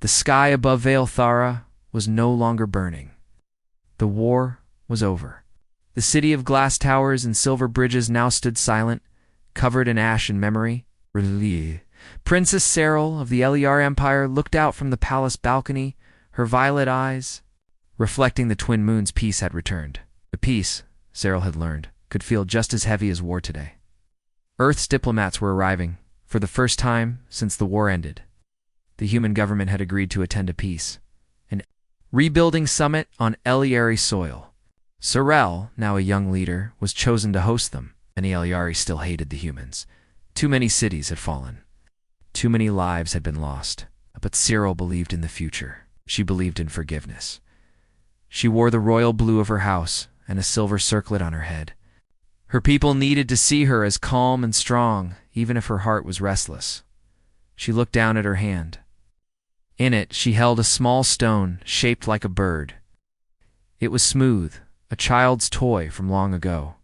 The sky above Vale Thara was no longer burning. The war was over. The city of glass towers and silver bridges now stood silent, covered in ash and memory. Princess Serral of the Eliar Empire looked out from the palace balcony, her violet eyes reflecting the twin moons. Peace had returned. The peace, Serral had learned, could feel just as heavy as war today. Earth's diplomats were arriving, for the first time since the war ended. The human government had agreed to attend a peace, an rebuilding summit on Eliari soil. Serral, now a young leader, was chosen to host them. Many Eliari still hated the humans. Too many cities had fallen. Too many lives had been lost. But Serral believed in the future. She believed in forgiveness. She wore the royal blue of her house and a silver circlet on her head. Her people needed to see her as calm and strong, even if her heart was restless. She looked down at her hand. In it, she held a small stone shaped like a bird. It was smooth, a child's toy from long ago.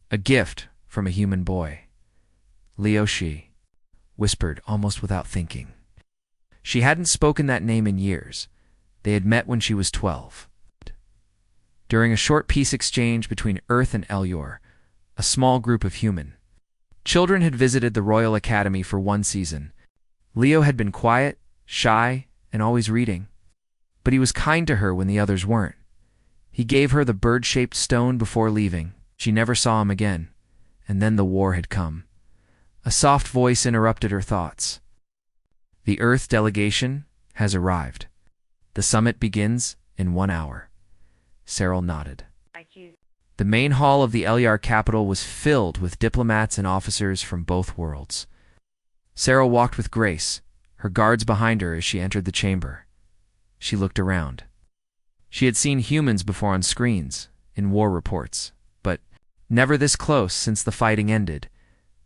A gift from a human boy. Leo, she whispered almost without thinking. She hadn't spoken that name in years. They had met when she was 12. During a short peace exchange between Earth and Elior, a small group of human children had visited the Royal Academy for one season. Leo had been quiet, shy, and always reading. But he was kind to her when the others weren't. He gave her the bird-shaped stone before leaving. She never saw him again. And then the war had come. A soft voice interrupted her thoughts. The Earth delegation has arrived. The summit begins in 1 hour. Serral nodded. The main hall of the Eliar capital was filled with diplomats and officers from both worlds. Serral walked with grace, her guards behind her as she entered the chamber. She looked around. She had seen humans before on screens, in war reports, but never this close since the fighting ended.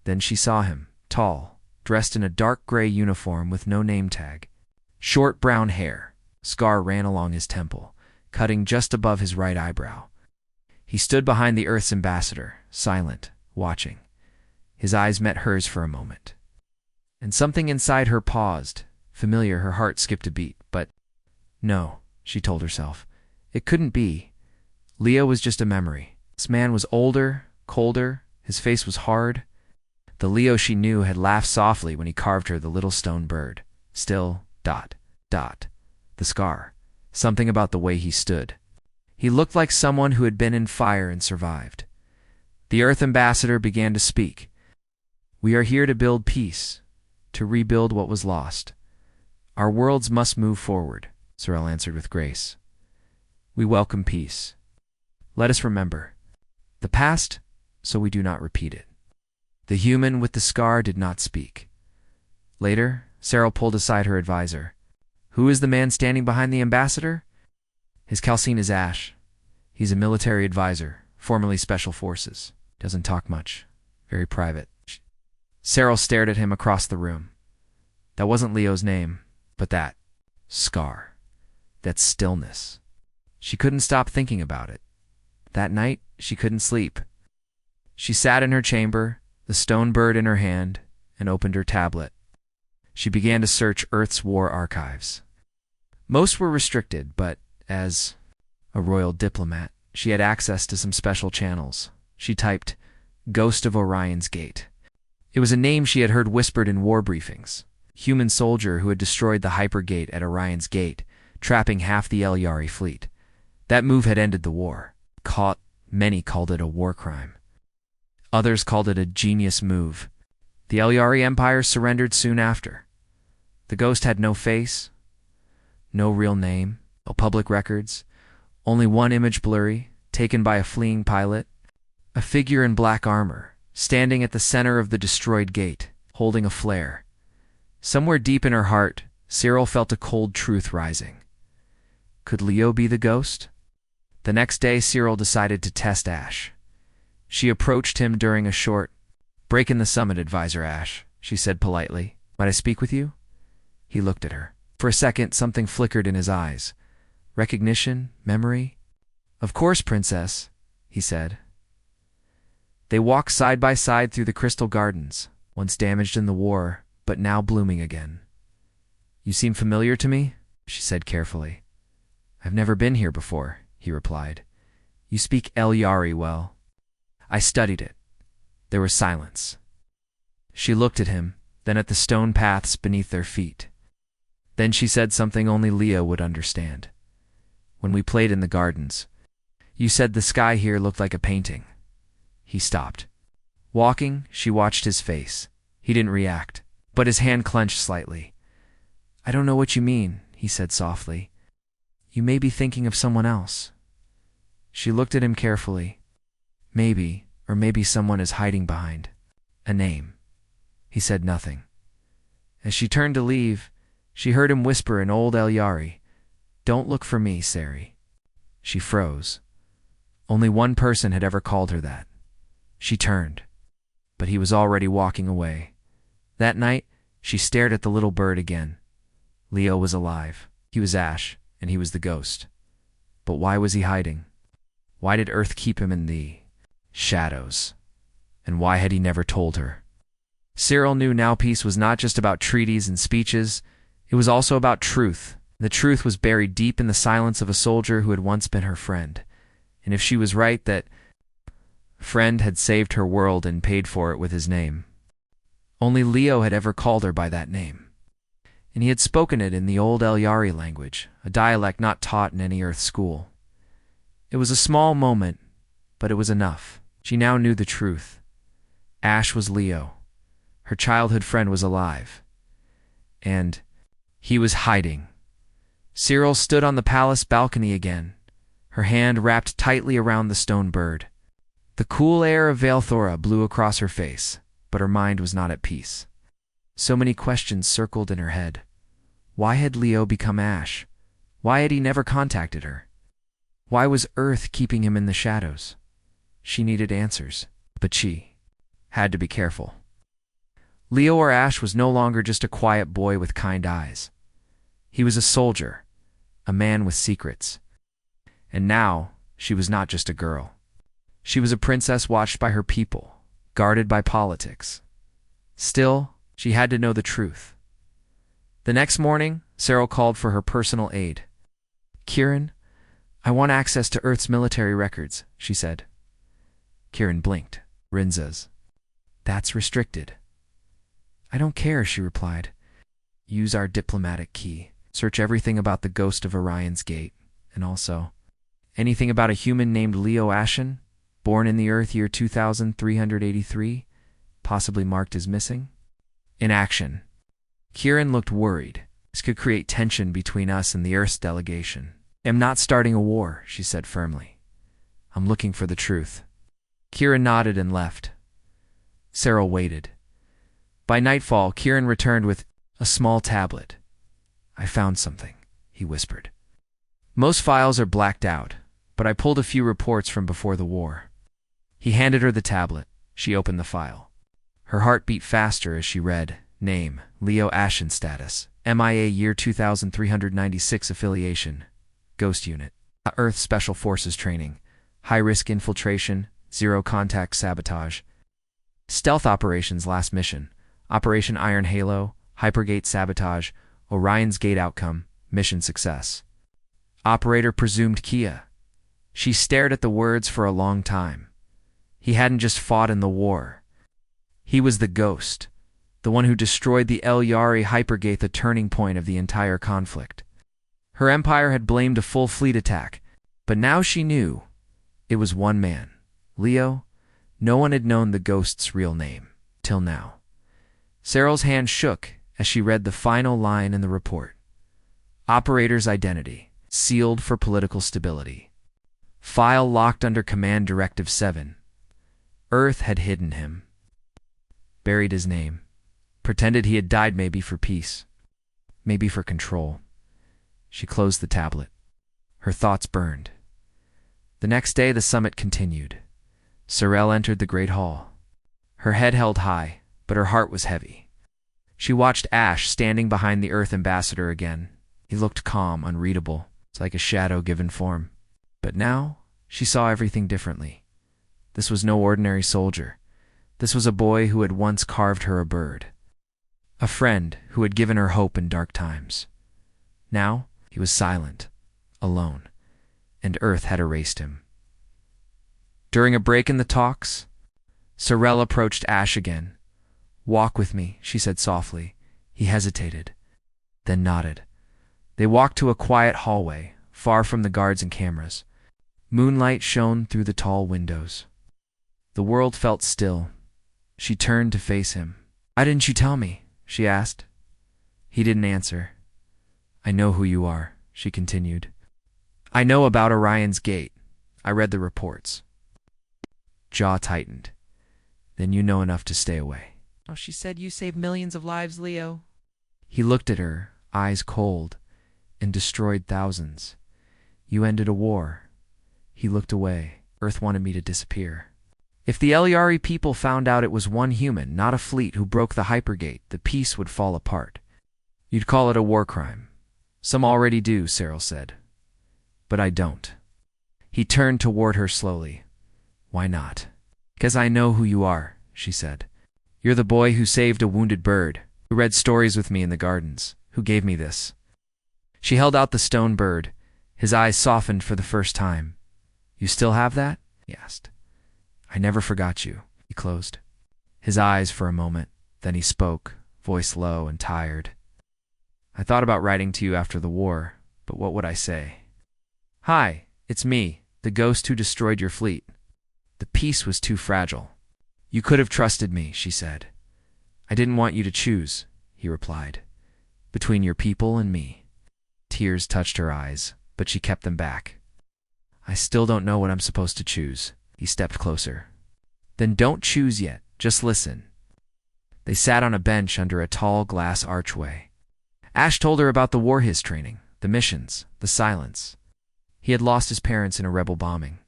Then she saw him, tall, dressed in a dark gray uniform with no name tag. Short brown hair, a scar ran along his temple, cutting just above his right eyebrow. He stood behind the Earth's ambassador, silent, watching. His eyes met hers for a moment. And something inside her paused. Familiar, her heart skipped a beat. But no, she told herself. It couldn't be. Leo was just a memory. This man was older, colder, his face was hard. The Leo she knew had laughed softly when he carved her the little stone bird. Still, ... The scar. Something about the way he stood. He looked like someone who had been in fire and survived. The Earth ambassador began to speak. We are here to build peace, to rebuild what was lost. Our worlds must move forward, Serral answered with grace. We welcome peace. Let us remember the past so we do not repeat it. The human with the scar did not speak. Later, Serral pulled aside her advisor. Who is the man standing behind the ambassador? His calcine is ash. He's a military advisor, formerly Special Forces. Doesn't talk much. Very private. Serral stared at him across the room. That wasn't Leo's name, but that scar. That stillness. She couldn't stop thinking about it. That night, she couldn't sleep. She sat in her chamber, the stone bird in her hand, and opened her tablet. She began to search Earth's war archives. Most were restricted, but as a royal diplomat, she had access to some special channels. She typed, Ghost of Orion's Gate. It was a name she had heard whispered in war briefings. Human soldier who had destroyed the hypergate at Orion's Gate, trapping half the Eliari fleet. That move had ended the war. Many called it a war crime. Others called it a genius move. The Eliari Empire surrendered soon after. The ghost had no face, no real name, no public records, only one image blurry, taken by a fleeing pilot, a figure in black armor, standing at the center of the destroyed gate, holding a flare. Somewhere deep in her heart, Serral felt a cold truth rising. Could Leo be the ghost? The next day, Serral decided to test Ash. She approached him during a short break in the summit, Advisor Ash, she said politely. Might I speak with you? He looked at her. For a second, something flickered in his eyes. Recognition? Memory? Of course, Princess, he said. They walked side by side through the crystal gardens, once damaged in the war, but now blooming again. You seem familiar to me, she said carefully. I've never been here before, he replied. You speak Elyari well. I studied it. There was silence. She looked at him, then at the stone paths beneath their feet. Then she said something only Leo would understand. When we played in the gardens, you said the sky here looked like a painting. He stopped. Walking, she watched his face. He didn't react, but his hand clenched slightly. I don't know what you mean, he said softly. You may be thinking of someone else. She looked at him carefully. Maybe, or maybe someone is hiding behind a name. He said nothing. As she turned to leave, she heard him whisper in Old Elyari, Don't look for me, Sari. She froze. Only one person had ever called her that. She turned, but he was already walking away. That night, she stared at the little bird again. Leo was alive. He was Ash, and he was the ghost. But why was he hiding? Why did Earth keep him in the shadows? And why had he never told her? Cyril knew now peace was not just about treaties and speeches. It was also about truth. The truth was buried deep in the silence of a soldier who had once been her friend. And if she was right that friend had saved her world and paid for it with his name. Only Leo had ever called her by that name. And he had spoken it in the old Elyari language, a dialect not taught in any Earth school. It was a small moment, but it was enough. She now knew the truth. Ash was Leo. Her childhood friend was alive. And he was hiding. Cyril stood on the palace balcony again, her hand wrapped tightly around the stone bird. The cool air of Valthora blew across her face, but her mind was not at peace. So many questions circled in her head. Why had Leo become Ash? Why had he never contacted her? Why was Earth keeping him in the shadows? She needed answers, but she had to be careful. Leo or Ash was no longer just a quiet boy with kind eyes. He was a soldier, a man with secrets. And now, she was not just a girl. She was a princess watched by her people, guarded by politics. Still, she had to know the truth. The next morning, Cyril called for her personal aide. Kieran, I want access to Earth's military records, she said. Kieran blinked. Rinza's. That's restricted. I don't care, she replied. Use our diplomatic key. Search everything about the ghost of Orion's Gate, and also anything about a human named Leo Ashen, born in the Earth year 2383, possibly marked as missing. In action. Kieran looked worried. This could create tension between us and the Earth's delegation. I'm not starting a war, she said firmly. I'm looking for the truth. Kieran nodded and left. Cyril waited. By nightfall, Kieran returned with a small tablet. I found something, he whispered. Most files are blacked out, but I pulled a few reports from before the war. He handed her the tablet. She opened the file. Her heart beat faster as she read, Name, Leo Ashen status, MIA year 2396 affiliation, Ghost Unit, Earth Special Forces training, high-risk infiltration, zero contact sabotage, stealth operations last mission, Operation Iron Halo, Hypergate sabotage, Orion's Gate outcome, mission success. Operator presumed Kia. She stared at the words for a long time. He hadn't just fought in the war. He was the ghost, the one who destroyed the Elyari Hypergate, the turning point of the entire conflict. Her empire had blamed a full fleet attack, but now she knew it was one man, Leo. No one had known the ghost's real name, till now. Cyril's hand shook as she read the final line in the report. Operator's identity, sealed for political stability. File locked under Command Directive 7. Earth had hidden him. Buried his name. Pretended he had died, maybe for peace. Maybe for control. She closed the tablet. Her thoughts burned. The next day the summit continued. Cyril entered the Great Hall. Her head held high, but her heart was heavy. She watched Ash standing behind the Earth ambassador again. He looked calm, unreadable. It's like a shadow given form. But now, she saw everything differently. This was no ordinary soldier. This was a boy who had once carved her a bird. a friend who had given her hope in dark times. Now he was silent, alone, and Earth had erased him. During a break in the talks, Sorel approached Ash again. "Walk with me," she said softly. He hesitated, then nodded. They walked to a quiet hallway, far from the guards and cameras. Moonlight shone through the tall windows. The world felt still. She turned to face him. "Why didn't you tell me?" she asked. He didn't answer. "I know who you are," she continued. "I know about Orion's Gate. I read the reports." Jaw tightened. "Then you know enough to stay away." "Oh, she said you saved millions of lives, Leo." He looked at her, eyes cold, and destroyed thousands. "You ended a war." He looked away. "Earth wanted me to disappear. If the Eliari people found out it was one human, not a fleet, who broke the hypergate, the peace would fall apart. You'd call it a war crime. Some already do," Cyril said. "But I don't." He turned toward her slowly. "Why not?" "'Cause I know who you are," she said. "You're the boy who saved a wounded bird, who read stories with me in the gardens, who gave me this." She held out the stone bird. His eyes softened for the first time. "You still have that?" he asked. "I never forgot you," he closed. His eyes for a moment, then he spoke, voice low and tired. "I thought about writing to you after the war, but what would I say? Hi, it's me, the ghost who destroyed your fleet. The peace was too fragile. You could have trusted me," she said. "I didn't want you to choose," he replied, "between your people and me." Tears touched her eyes, but she kept them back. "I still don't know what I'm supposed to choose." He stepped closer. "Then don't choose yet, just listen." They sat on a bench under a tall glass archway. Ash told her about the war his training, the missions, the silence. He had lost his parents in a rebel bombing.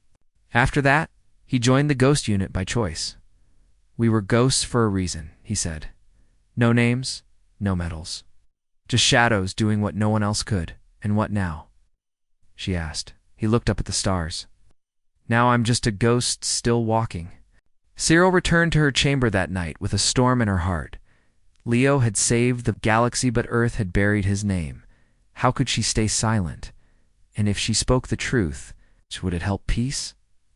After that, he joined the ghost unit by choice. "We were ghosts for a reason," he said. "No names, no medals. Just shadows doing what no one else could. And what now?" she asked. He looked up at the stars. "Now I'm just a ghost still walking." Cyril returned to her chamber that night with a storm in her heart. Leo had saved the galaxy, but Earth had buried his name. How could she stay silent? And if she spoke the truth, would it help peace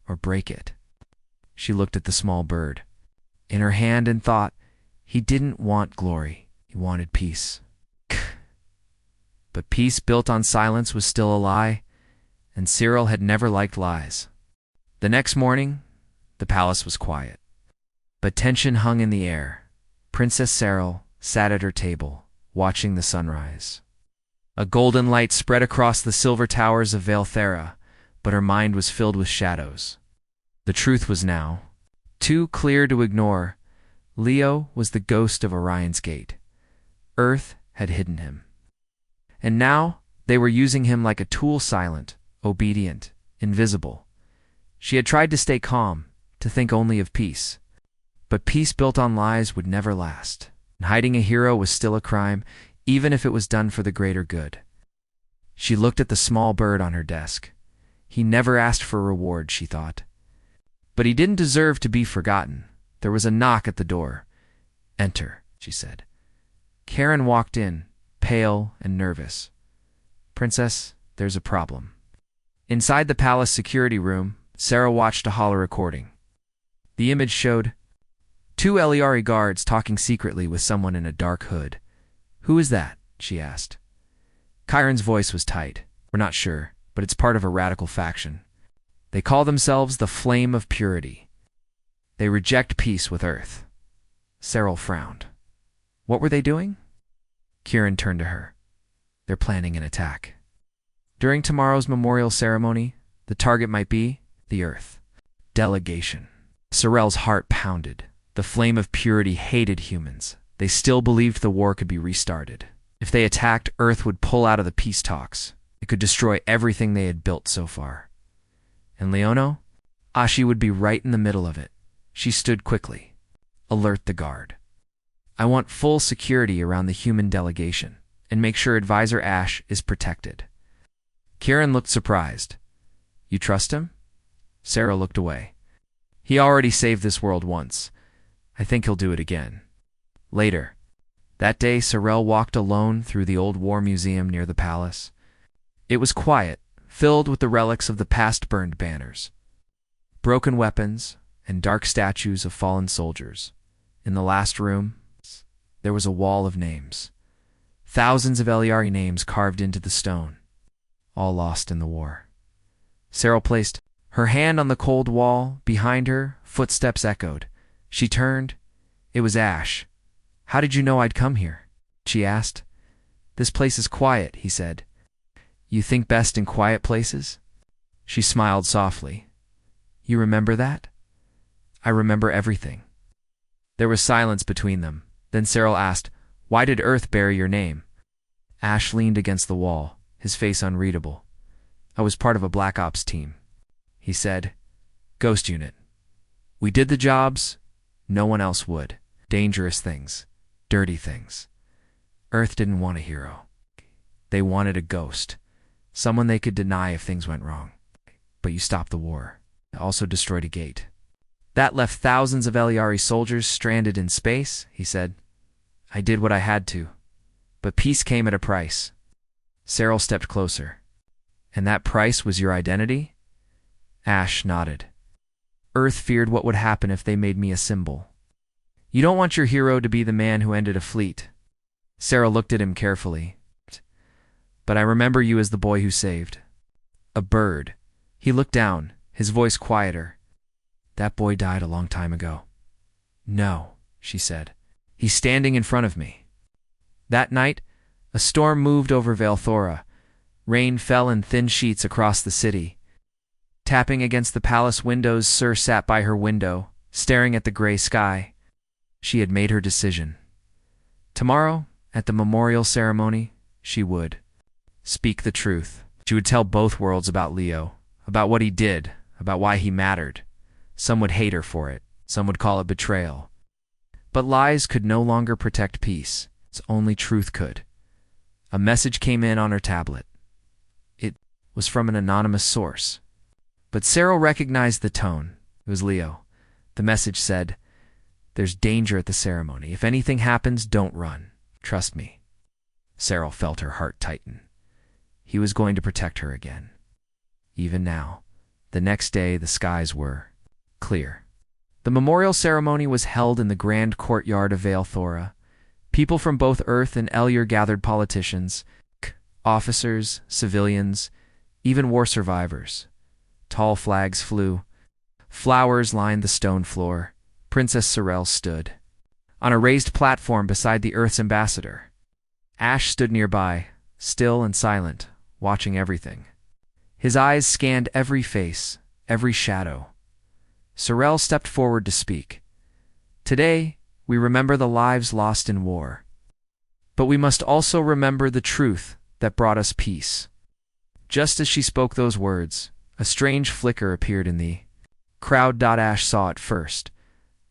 or break it? She looked at the small bird. In her hand and thought, he didn't want glory. He wanted peace. But peace built on silence was still a lie, and Cyril had never liked lies. The next morning, the palace was quiet. But tension hung in the air. Princess Cyril sat at her table, watching the sunrise. A golden light spread across the silver towers of Valthera, but her mind was filled with shadows. The truth was now too clear to ignore. Leo was the ghost of Orion's Gate. Earth had hidden him. And now they were using him like a tool, silent, obedient, invisible. She had tried to stay calm, to think only of peace. But peace built on lies would never last. And hiding a hero was still a crime, even if it was done for the greater good. She looked at the small bird on her desk. He never asked for a reward, she thought. But he didn't deserve to be forgotten. There was a knock at the door. "Enter," she said. Karen walked in, pale and nervous. "Princess, there's a problem." Inside the palace security room, Sarah watched a holo-recording. The image showed two Eliari guards talking secretly with someone in a dark hood. "Who is that?" she asked. Kyron's voice was tight. "We're not sure, but it's part of a radical faction. They call themselves the Flame of Purity. They reject peace with Earth." Cyril frowned. "What were they doing?" Kieran turned to her. "They're planning an attack. During tomorrow's memorial ceremony, the target might be the Earth. Delegation." Cyril's heart pounded. The Flame of Purity hated humans. They still believed the war could be restarted. If they attacked, Earth would pull out of the peace talks. It could destroy everything they had built so far. And Leono? She would be right in the middle of it. She stood quickly. "Alert the guard. I want full security around the human delegation, and make sure Advisor Ash is protected." Kieran looked surprised. "You trust him?" Sarah looked away. "He already saved this world once. I think he'll do it again. Later." That day, Sorel walked alone through the old war museum near the palace. It was quiet, filled with the relics of the past burned banners, broken weapons, and dark statues of fallen soldiers. In the last room, there was a wall of names. Thousands of Elyari names carved into the stone, all lost in the war. Sorel placed her hand on the cold wall. Behind her, footsteps echoed. She turned. It was Ash. "How did you know I'd come here?" she asked. "This place is quiet," he said. "You think best in quiet places?" She smiled softly. "You remember that?" "I remember everything." There was silence between them. Then Sorel asked, "Why did Earth bury your name?" Ash leaned against the wall, his face unreadable. "I was part of a Black Ops team," he said. "Ghost unit. We did the jobs no one else would. Dangerous things. Dirty things. Earth didn't want a hero. They wanted a ghost. Someone they could deny if things went wrong. But you stopped the war. Also destroyed a gate. That left thousands of Elyari soldiers stranded in space," he said. "I did what I had to. But peace came at a price." Sorel stepped closer. "And that price was your identity?" Ash nodded. "Earth feared what would happen if they made me a symbol. You don't want your hero to be the man who ended a fleet." Sorel looked at him carefully. "But I remember you as the boy who saved a bird." He looked down, his voice quieter. "That boy died a long time ago." "No," she said. "He's standing in front of me." That night, a storm moved over Valthora. Rain fell in thin sheets across the city. Tapping against the palace windows, Sir sat by her window, staring at the gray sky. She had made her decision. Tomorrow, at the memorial ceremony, she would speak the truth. She would tell both worlds about Leo, about what he did, about why he mattered. Some would hate her for it. Some would call it betrayal. But lies could no longer protect peace. Only truth could. A message came in on her tablet. It was from an anonymous source. But Sorel recognized the tone. It was Leo. The message said, "There's danger at the ceremony. If anything happens, don't run. Trust me." Sorel felt her heart tighten. He was going to protect her again. Even now, the next day, the skies were clear. The memorial ceremony was held in the grand courtyard of Valthora. People from both Earth and Elyar gathered, politicians, officers, civilians, even war survivors. Tall flags flew. Flowers lined the stone floor. Princess Sorel stood on a raised platform beside the Earth's ambassador. Ash stood nearby, still and silent, watching everything. His eyes scanned every face, every shadow. Sorel stepped forward to speak. "Today, we remember the lives lost in war. But we must also remember the truth that brought us peace." Just as she spoke those words, a strange flicker appeared in the crowd. Ash saw it first.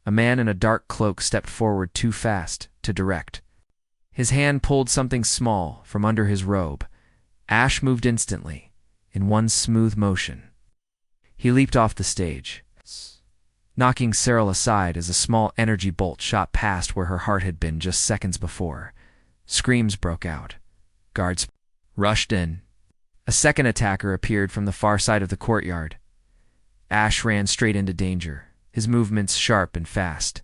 A man in a dark cloak stepped forward too fast to direct. His hand pulled something small from under his robe. Ash moved instantly, in one smooth motion. He leaped off the stage, knocking Sorel aside as a small energy bolt shot past where her heart had been just seconds before. Screams broke out. Guards rushed in. A second attacker appeared from the far side of the courtyard. Ash ran straight into danger, his movements sharp and fast.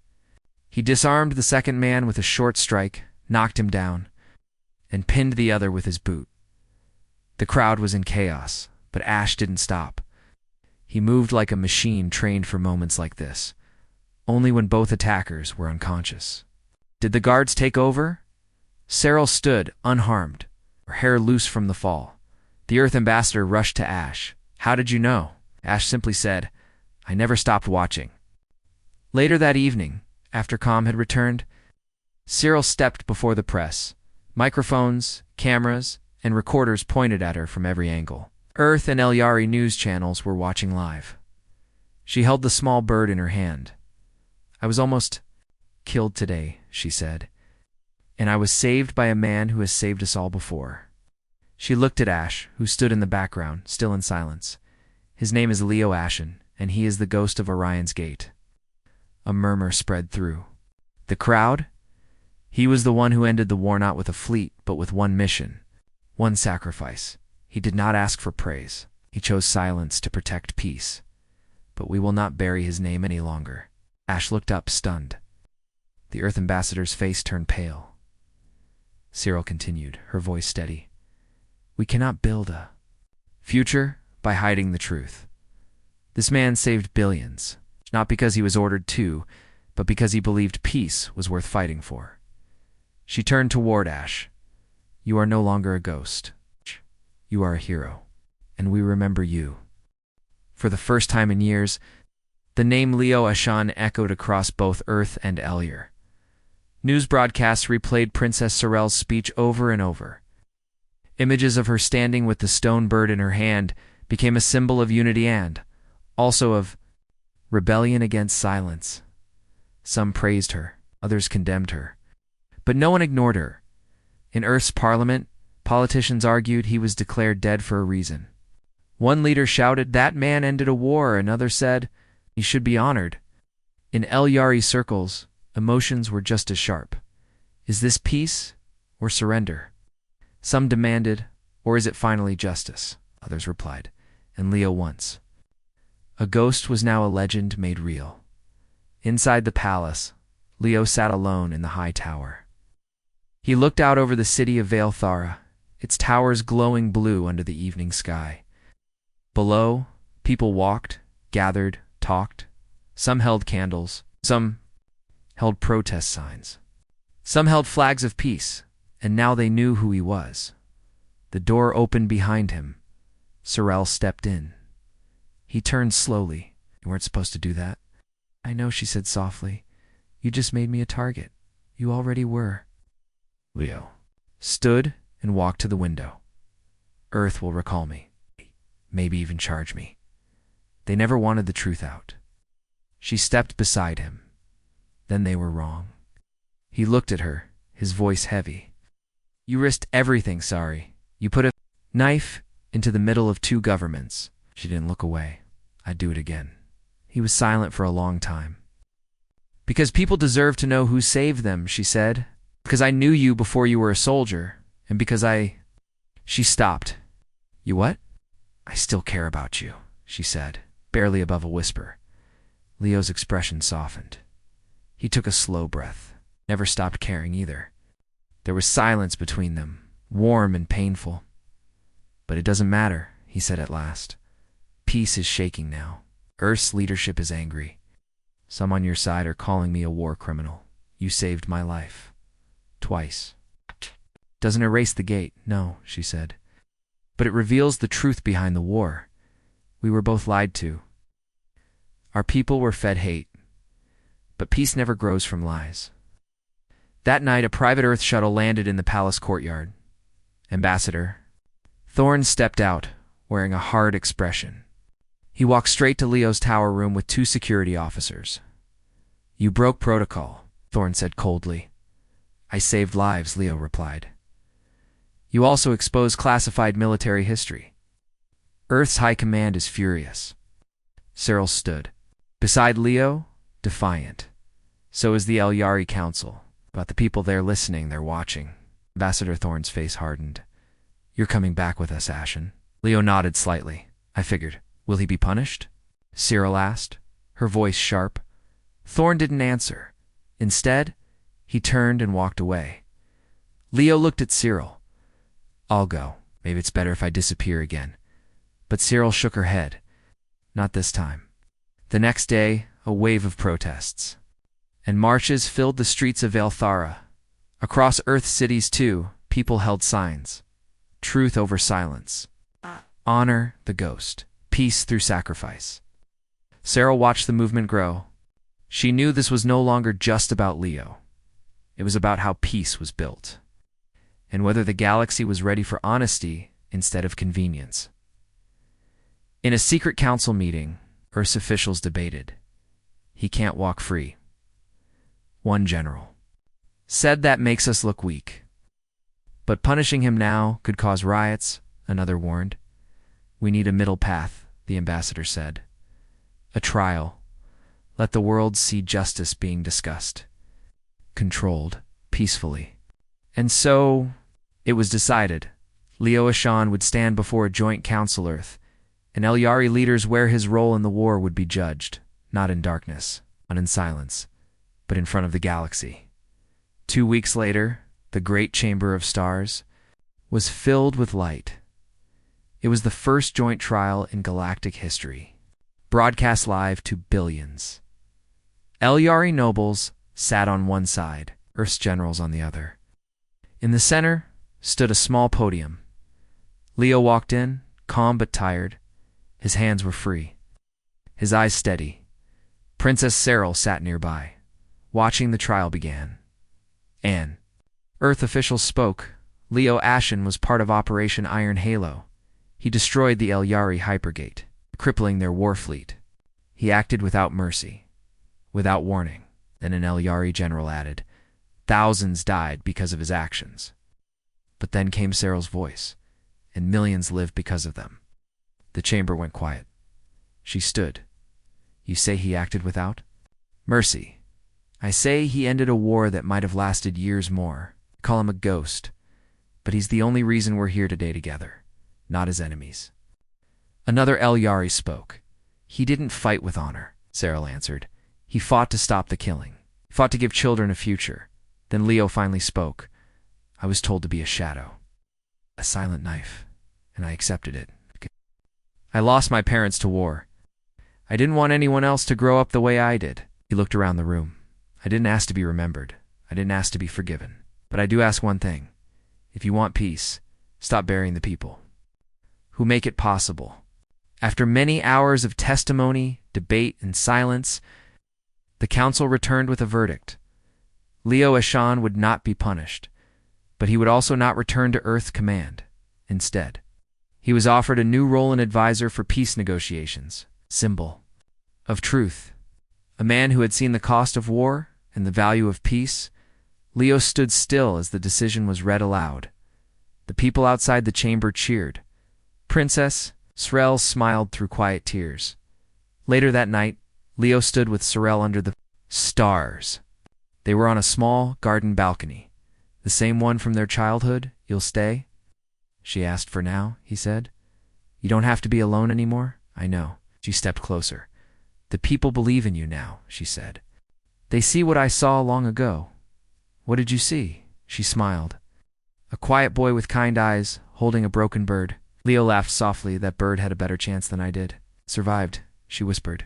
He disarmed the second man with a short strike, knocked him down, and pinned the other with his boot. The crowd was in chaos, but Ash didn't stop. He moved like a machine trained for moments like this, only when both attackers were unconscious. Did the guards take over? Sorel stood, unharmed, her hair loose from the fall. The Earth ambassador rushed to Ash. "How did you know?" Ash simply said, "I never stopped watching." Later that evening, after calm had returned, Sorel stepped before the press. Microphones, cameras, and recorders pointed at her from every angle. Earth and Elyari news channels were watching live. She held the small bird in her hand. "I was almost killed today," she said, "and I was saved by a man who has saved us all before." She looked at Ash, who stood in the background, still in silence. "His name is Leo Ashen, and he is the ghost of Orion's Gate." A murmur spread through the crowd. He was the one who ended the war not with a fleet, but with one mission, one sacrifice. He did not ask for praise. He chose silence to protect peace. But we will not bury his name any longer. Ash looked up, stunned. The Earth Ambassador's face turned pale. Cyril continued, her voice steady. We cannot build a future by hiding the truth. This man saved billions, not because he was ordered to, but because he believed peace was worth fighting for. She turned toward Ash. You are no longer a ghost. You are a hero, and we remember you. For the first time in years, the name Leo Ashan echoed across both Earth and Elyr. News broadcasts replayed Princess Sorel's speech over and over. Images of her standing with the stone bird in her hand became a symbol of unity and, also of, rebellion against silence. Some praised her, others condemned her. But no one ignored her. In Earth's parliament, politicians argued he was declared dead for a reason. One leader shouted, that man ended a war. Another said, he should be honored. In Elyari circles, emotions were just as sharp. Is this peace or surrender? Some demanded, or is it finally justice? Others replied, and Leo once. A ghost was now a legend made real. Inside the palace, Leo sat alone in the high tower. He looked out over the city of Vale Thara, its towers glowing blue under the evening sky. Below, people walked, gathered, talked. Some held candles, some held protest signs. Some held flags of peace, and now they knew who he was. The door opened behind him. Sorel stepped in. He turned slowly. You weren't supposed to do that. I know, she said softly. You just made me a target. You already were. Leo stood and walked to the window. Earth will recall me. Maybe even charge me. They never wanted the truth out. She stepped beside him. Then they were wrong. He looked at her, his voice heavy. You risked everything, sorry. You put a knife into the middle of two governments. She didn't look away. I'd do it again. He was silent for a long time. Because people deserve to know who saved them, she said. Because I knew you before you were a soldier, and because She stopped. You what? I still care about you, she said, barely above a whisper. Leo's expression softened. He took a slow breath, never stopped caring either. There was silence between them, warm and painful. But it doesn't matter, he said at last. Peace is shaking now. Earth's leadership is angry. Some on your side are calling me a war criminal. You saved my life. Twice. Doesn't erase the gate, no, she said. But it reveals the truth behind the war. We were both lied to. Our people were fed hate. But peace never grows from lies. That night, a private Earth shuttle landed in the palace courtyard. Ambassador Thorne stepped out, wearing a hard expression. He walked straight to Leo's tower room with two security officers. You broke protocol, Thorne said coldly. I saved lives, Leo replied. You also exposed classified military history. Earth's high command is furious. Cyril stood. Beside Leo, defiant. So is the Elyari Council. About the people there listening, they're watching. Ambassador Thorne's face hardened. You're coming back with us, Ashen. Leo nodded slightly. I figured. Will he be punished? Cyril asked, her voice sharp. Thorne didn't answer. Instead, he turned and walked away. Leo looked at Cyril. I'll go. Maybe it's better if I disappear again. But Cyril shook her head. Not this time. The next day, a wave of protests. And marches filled the streets of Vale Thara. Across Earth's cities, too, people held signs. Truth over silence. Honor the ghost. Peace through sacrifice. Cyril watched the movement grow. She knew this was no longer just about Leo. It was about how peace was built. And whether the galaxy was ready for honesty instead of convenience. In a secret council meeting, Earth's officials debated. He can't walk free. One general said that makes us look weak. But punishing him now could cause riots, another warned. We need a middle path, the ambassador said. A trial. Let the world see justice being discussed. Controlled. peacefully. And so, it was decided. Leo Ashan would stand before a joint council Earth, and Elyari leaders where his role in the war would be judged, not in darkness, not in silence, but in front of the galaxy. 2 weeks later, the Great Chamber of Stars was filled with light. It was the first joint trial in galactic history, broadcast live to billions. Elyari nobles sat on one side, Earth's generals on the other. In the center stood a small podium. Leo walked in, calm but tired. His hands were free, his eyes steady. Princess Serral sat nearby, watching the trial begin. Anne. Earth officials spoke. Leo Ashan was part of Operation Iron Halo. He destroyed the Elyari hypergate, crippling their war fleet. He acted without mercy, without warning. Then an Elyari general added, "Thousands died because of his actions." But then came Serral's voice, and millions lived because of them. The chamber went quiet. She stood. "You say he acted without mercy. I say he ended a war that might have lasted years more. Call him a ghost, but he's the only reason we're here today together, not as enemies." Another Elyari spoke. "He didn't fight with honor," Serral answered. "He fought to stop the killing, fought to give children a future." Then Leo finally spoke. "I was told to be a shadow, a silent knife, and I accepted it. I lost my parents to war. I didn't want anyone else to grow up the way I did." He looked around the room. "I didn't ask to be remembered. I didn't ask to be forgiven. But I do ask one thing. If you want peace, stop burying the people who make it possible." After many hours of testimony, debate, and silence, the council returned with a verdict. Leo Ashan would not be punished, but he would also not return to Earth command. Instead, he was offered a new role in advisor for peace negotiations, symbol of truth. A man who had seen the cost of war and the value of peace. Leo stood still as the decision was read aloud. The people outside the chamber cheered. Princess Serral smiled through quiet tears. Later that night, Leo stood with Serral under the stars. They were on a small garden balcony. "The same one from their childhood, you'll stay?" she asked. "For now," he said. "You don't have to be alone anymore." "I know." She stepped closer. "The people believe in you now," she said. "They see what I saw long ago." "What did you see?" She smiled. "A quiet boy with kind eyes, holding a broken bird." Leo laughed softly. "That bird had a better chance than I did." "Survived," she whispered.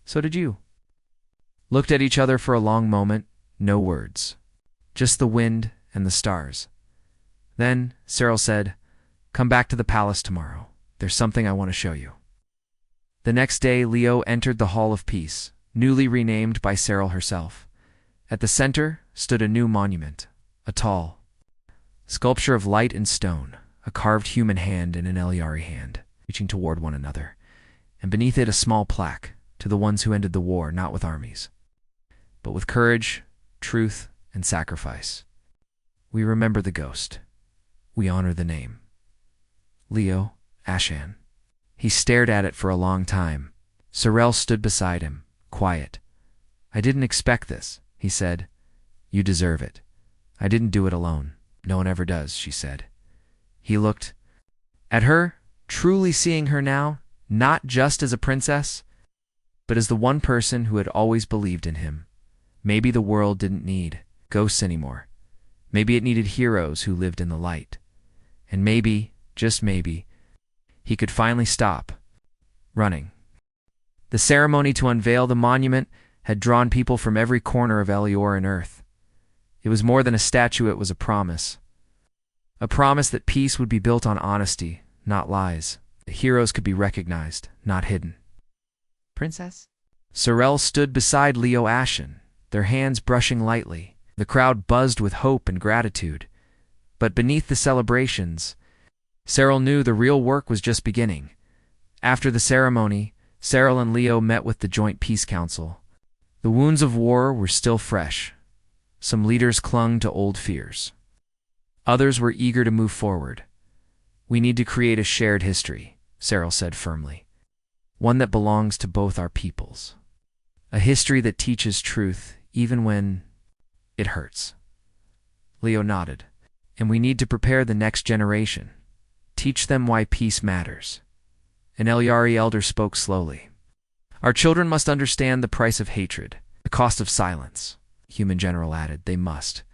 "So did you." Looked at each other for a long moment. No words. Just the wind and the stars. Then Serral said, "Come back to the palace tomorrow. There's something I want to show you." The next day, Leo entered the Hall of Peace, newly renamed by Serral herself. At the center stood a new monument, a tall sculpture of light and stone, a carved human hand and an Elyari hand, reaching toward one another, and beneath it a small plaque, "To the ones who ended the war, not with armies, but with courage, truth, and sacrifice. We remember the ghost. We honor the name. Leo Ashan." He stared at it for a long time. Serral stood beside him, quiet. "I didn't expect this," he said. "You deserve it. I didn't do it alone. No one ever does," she said. He looked at her, truly seeing her now, not just as a princess, but as the one person who had always believed in him. Maybe the world didn't need ghosts anymore. Maybe it needed heroes who lived in the light. And maybe, just maybe, he could finally stop running. The ceremony to unveil the monument had drawn people from every corner of Elior and Earth. It was more than a statue, it was a promise. A promise that peace would be built on honesty, not lies. That heroes could be recognized, not hidden. "Princess?" Serral stood beside Leo Ashan, their hands brushing lightly. The crowd buzzed with hope and gratitude. But beneath the celebrations, Serral knew the real work was just beginning. After the ceremony, Serral and Leo met with the Joint Peace Council. The wounds of war were still fresh. Some leaders clung to old fears. Others were eager to move forward. "We need to create a shared history," Serral said firmly. "One that belongs to both our peoples. A history that teaches truth even when it hurts. Leo nodded. And we need to prepare the next generation. Teach them why peace matters. An Elyari elder spoke slowly. Our children must understand the price of hatred, the cost of silence. Human general added, they must.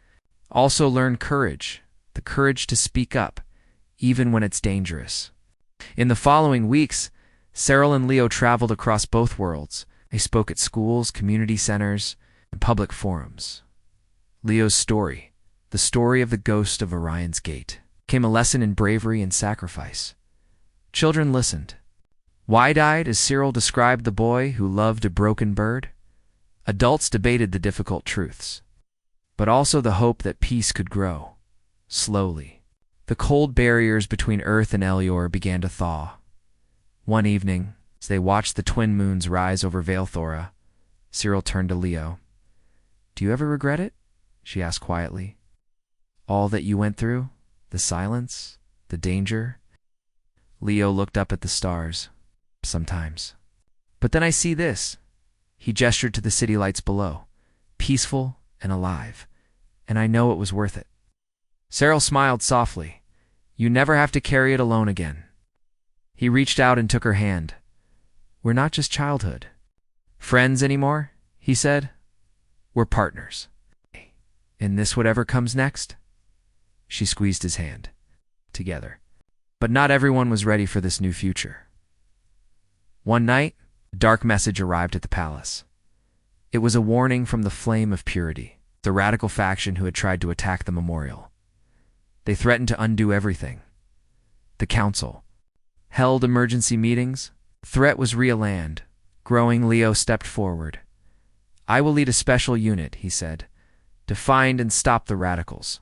Also learn courage, the courage to speak up, even when it's dangerous. In the following weeks, Cyril and Leo traveled across both worlds. They spoke at schools, community centers, and public forums. Leo's story, the story of the ghost of Orion's Gate, became a lesson in bravery and sacrifice. Children listened. Wide-eyed as Cyril described the boy who loved a broken bird, adults debated the difficult truths, but also the hope that peace could grow, slowly. The cold barriers between Earth and Elior began to thaw. One evening, as they watched the twin moons rise over Vale'thora, Cyril turned to Leo. "Do you ever regret it?" she asked quietly. "All that you went through? The silence? The danger?" Leo looked up at the stars. "Sometimes. But then I see this." He gestured to the city lights below, peaceful and alive, and I know it was worth it. Cyril smiled softly. "You never have to carry it alone again." He reached out and took her hand. "We're not just childhood friends anymore," he said. "We're partners. In this whatever comes next." She squeezed his hand. Together. But not everyone was ready for this new future. One night, a dark message arrived at the palace. It was a warning from the Flame of Purity, the radical faction who had tried to attack the memorial. They threatened to undo everything. The council held emergency meetings. The threat was real-land. Growing, Leo stepped forward. "I will lead a special unit," he said, "to find and stop the radicals.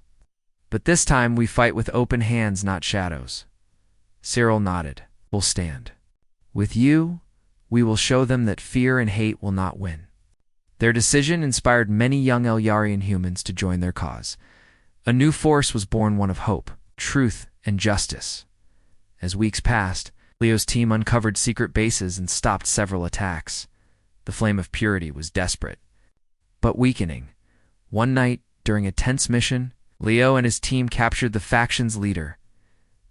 But this time we fight with open hands, not shadows." Cyril nodded. "We'll stand. With you, we will show them that fear and hate will not win." Their decision inspired many young Elyarian humans to join their cause. A new force was born, one of hope, truth, and justice. As weeks passed, Leo's team uncovered secret bases and stopped several attacks. The Flame of Purity was desperate, but weakening. One night, during a tense mission, Leo and his team captured the faction's leader.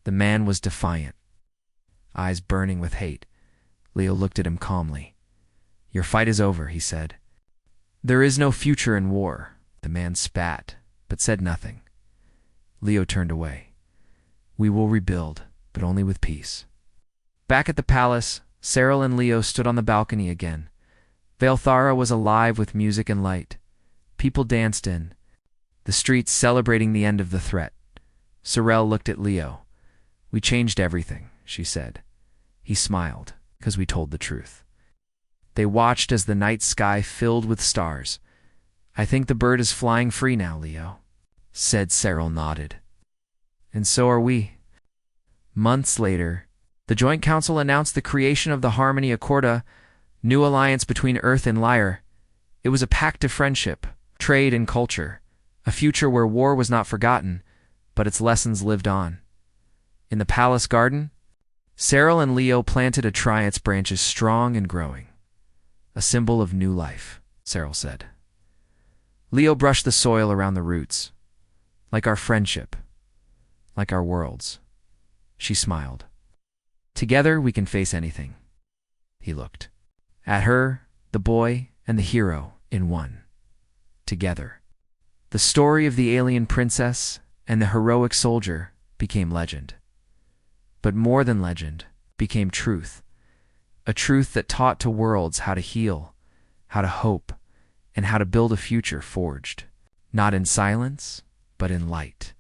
The man was defiant, eyes burning with hate. Leo looked at him calmly. "Your fight is over," he said. "There is no future in war." The man spat, but said nothing. Leo turned away. "We will rebuild, but only with peace." Back at the palace, Cyril and Leo stood on the balcony again. Vale'thora was alive with music and light. People danced in, the streets celebrating the end of the threat. Cyril looked at Leo. "We changed everything," she said. He smiled, because we told the truth. They watched as the night sky filled with stars. "I think the bird is flying free now, Leo," said. Cyril nodded. "And so are we." Months later, the Joint Council announced the creation of the Harmony Accorda, new alliance between Earth and Lyre. It was a pact of friendship, trade, and culture, a future where war was not forgotten, but its lessons lived on. In the palace garden, Cyril and Leo planted a tree, its branches strong and growing. "A symbol of new life," Cyril said. Leo brushed the soil around the roots. "Like our friendship, like our worlds." She smiled. "Together we can face anything." He looked at her, the boy, and the hero in one. Together. The story of the alien princess and the heroic soldier became legend. But more than legend, became truth. A truth that taught to worlds how to heal, how to hope, and how to build a future forged, not in silence, but in light.